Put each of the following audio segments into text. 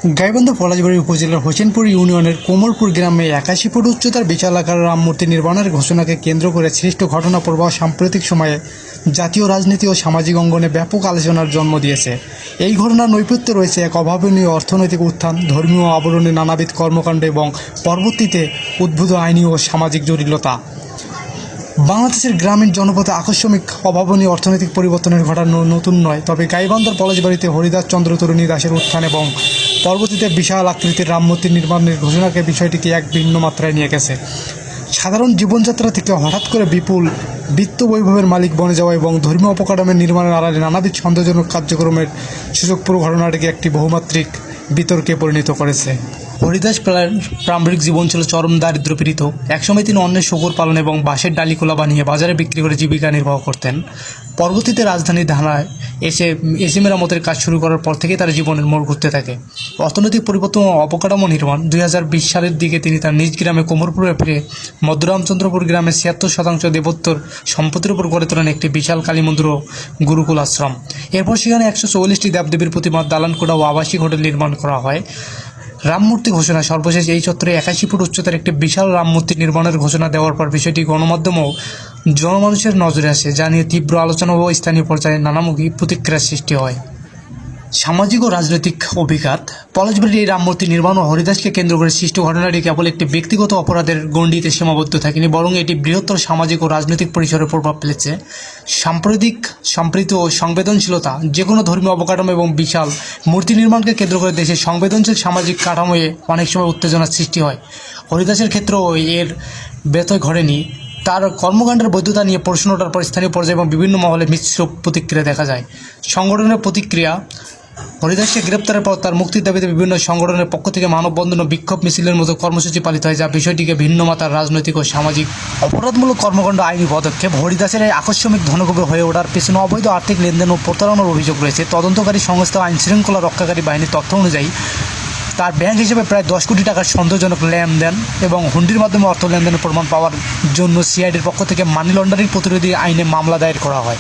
গাইবান্ধা পলাশবাড়ী উপজেলার হোসেনপুর ইউনিয়নের কোমরপুর গ্রামে ৮১ ফুট উচ্চতার বিশালাকার রাম মূর্তি নির্মাণের ঘোষণাকে কেন্দ্র করে সৃষ্ট ঘটনা প্রবাহ সাম্প্রতিক সময়ে জাতীয় রাজনীতি ও সামাজিক অঙ্গনে ব্যাপক আলোচনার জন্ম দিয়েছে। এই ঘটনার নৈপথ্যে রয়েছে এক অভাবনীয় অর্থনৈতিক উত্থান, ধর্মীয় আবরণে নানাবিধ কর্মকাণ্ড এবং পরবর্তীতে উদ্ভূত আইনি ও সামাজিক জটিলতা। বাংলাদেশের গ্রামীণ জনপদে আকস্মিক অভাবনীয় অর্থনৈতিক পরিবর্তনের ঘটানো নতুন নয়, তবে গাইবান্ধার পলাশবাড়িতে হরিদাস চন্দ্র তরুণী দাসের উত্থান এবং পরবর্তীতে বিশাল আকৃতির রাম মূর্তি নির্মাণের ঘোষণাকে বিষয়টিকে এক ভিন্ন মাত্রায় নিয়ে গেছে। সাধারণ জীবনযাত্রা থেকে হঠাৎ করে বিপুল বিত্ত বৈভবের মালিক বনে যাওয়া এবং ধর্মীয় অপকাঠামোর নির্মাণের আড়ালে নানাবিধ সন্দেহজনক কার্যক্রমের সুযোগ পুরো ঘটনাটিকে একটি বহুমাত্রিক বিতর্কে পরিণত করেছে। হরিদাস প্রারম্ভিক জীবন ছিল চরম দারিদ্র্যপীড়িত। একসময় তিনি অন্যের শূকর পালন এবং বাঁশের ডালিকোলা বানিয়ে বাজারে বিক্রি করে জীবিকা নির্বাহ করতেন। পরবর্তীতে রাজধানী ঢাকায় এসে মেরামতের কাজ শুরু করার পর থেকে তার জীবনের মোড় ঘুরতে থাকে। অর্থনৈতিক পরিবর্তন ও অবকাঠামো নির্মাণ ২০২০ সালের দিকে তিনি তার নিজ গ্রামে কোমরপুরে ফিরে মধ্যরামচন্দ্রপুর গ্রামের ৭৬% দেবোত্তর সম্পত্তির উপর গড়ে তোলেন একটি বিশাল কালী মন্দির ও গুরুকুল আশ্রম। এরপর সেখানে ১৪৪টি দেবদেবীর প্রতিমা, দালানকোঠা ও আবাসিক হোটেল নির্মাণ করা হয়। রামমূর্তি ঘোষণা সর্বশেষ এই চত্বরে ৮১ ফুট উচ্চতার একটি বিশাল রামমূর্তি নির্মাণের ঘোষণা দেওয়ার পর বিষয়টি গণমাধ্যম ও জনমানুষের নজরে আসে, যা নিয়ে তীব্র আলোচনা ও স্থানীয় পর্যায়ে নানামুখী প্রতিক্রিয়ার সৃষ্টি হয়। সামাজিক ও রাজনৈতিক অভিঘাত। পলাশবাড়ির এই রামমূর্তি নির্মাণ ও হরিদাসকে কেন্দ্র করে সৃষ্ট ঘটনাটি কেবল একটি ব্যক্তিগত অপরাধের গণ্ডিতে সীমাবদ্ধ থাকেনি, বরং এটি বৃহত্তর সামাজিক ও রাজনৈতিক পরিসরে প্রভাব ফেলেছে। সম্প্রীতি ও সংবেদনশীলতা। যে কোনো ধর্মীয় অবকাঠামো এবং বিশাল মূর্তি নির্মাণকে কেন্দ্র করে দেশের সংবেদনশীল সামাজিক কাঠামোয় অনেক সময় উত্তেজনার সৃষ্টি হয়। হরিদাসের ক্ষেত্রেও এর ব্যত্যয় ঘটেনি। তার কর্মকাণ্ডের বৈধতা নিয়ে প্রশ্ন ওঠার পর স্থানীয় পর্যায়ে এবং বিভিন্ন মহলে মিশ্র প্রতিক্রিয়া দেখা যায়। সংগঠনের প্রতিক্রিয়া। হরিদাসকে গ্রেপ্তারের পর তার মুক্তির দাবিতে বিভিন্ন সংগঠনের পক্ষ থেকে মানববন্ধন ও বিক্ষোভ মিছিলের মতো কর্মসূচি পালিত হয়, যা বিষয়টিকে ভিন্ন মাত্রার রাজনৈতিক ও সামাজিক অপরাধমূলক কর্মকাণ্ড আইনি পদক্ষেপ। হরিদাসের এই আকস্মিক ধনকুবে হয়ে ওঠার পেছনে অবৈধ আর্থিক লেনদেন ও প্রতারণার অভিযোগ রয়েছে। তদন্তকারী সংস্থা আইন শৃঙ্খলা রক্ষাকারী বাহিনীর তথ্য অনুযায়ী তার ব্যাংক হিসেবে প্রায় ১০ কোটি টাকার সন্দেহজনক লেনদেন এবং হুন্ডির মাধ্যমে অর্থ লেনদেনের প্রমাণ পাওয়ার জন্য সিআইডির পক্ষ থেকে মানি লন্ডারিং প্রতিরোধী আইনে মামলা দায়ের করা হয়।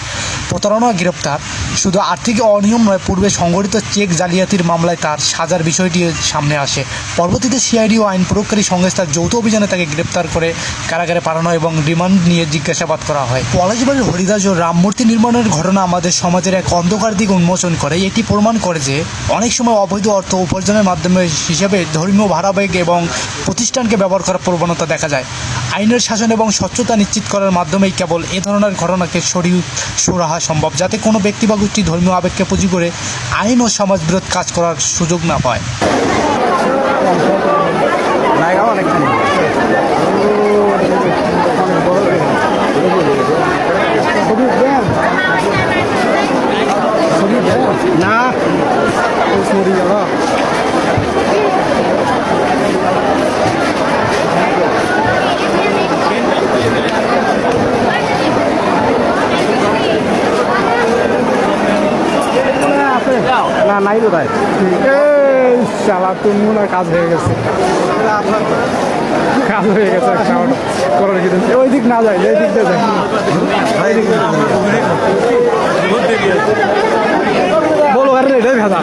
প্রতারণা গ্রেপ্তার। শুধু আর্থিক অনিয়ম নয়, পূর্বে সংগঠিত চেক জালিয়াতির মামলায় তার সাজার বিষয়টি সামনে আসে। পরবর্তীতে সিআইডি ও আইন প্রয়োগকারী সংস্থার যৌথ অভিযানে তাকে গ্রেপ্তার করে কারাগারে পাঠানো এবং রিমান্ড নিয়ে জিজ্ঞাসাবাদ করা হয়। পলাশবাড়ির হরিদাস ও রামমূর্তি নির্মাণের ঘটনা আমাদের সমাজের এক অন্ধকার দিক উন্মোচন করে। এটি প্রমাণ করে যে অনেক সময় অবৈধ অর্থ উপার্জনের মাধ্যমে হিসেবে ধর্মীয় ধারাবাহিক এবং প্রতিষ্ঠানকে ব্যবহার করার প্রবণতা দেখা যায়। আইনের শাসন এবং স্বচ্ছতা নিশ্চিত করার মাধ্যমেই কেবল এ ধরনের ঘটনাকে সুরাহা সম্ভব, যাতে কোনো ব্যক্তি বা গোষ্ঠী ধর্মীয় আবেগকে পুঁজি করে আইন ও সমাজবিরোধ কাজ করার সুযোগ না পায়। না নাই তো তাই শালা তুমি মনে হয় কাজ হয়ে গেছে, কাজ হয়ে গেছে ওই দিক না যায়, এই দিক দিয়ে যায়। বলো আরে এটাই ভেজা।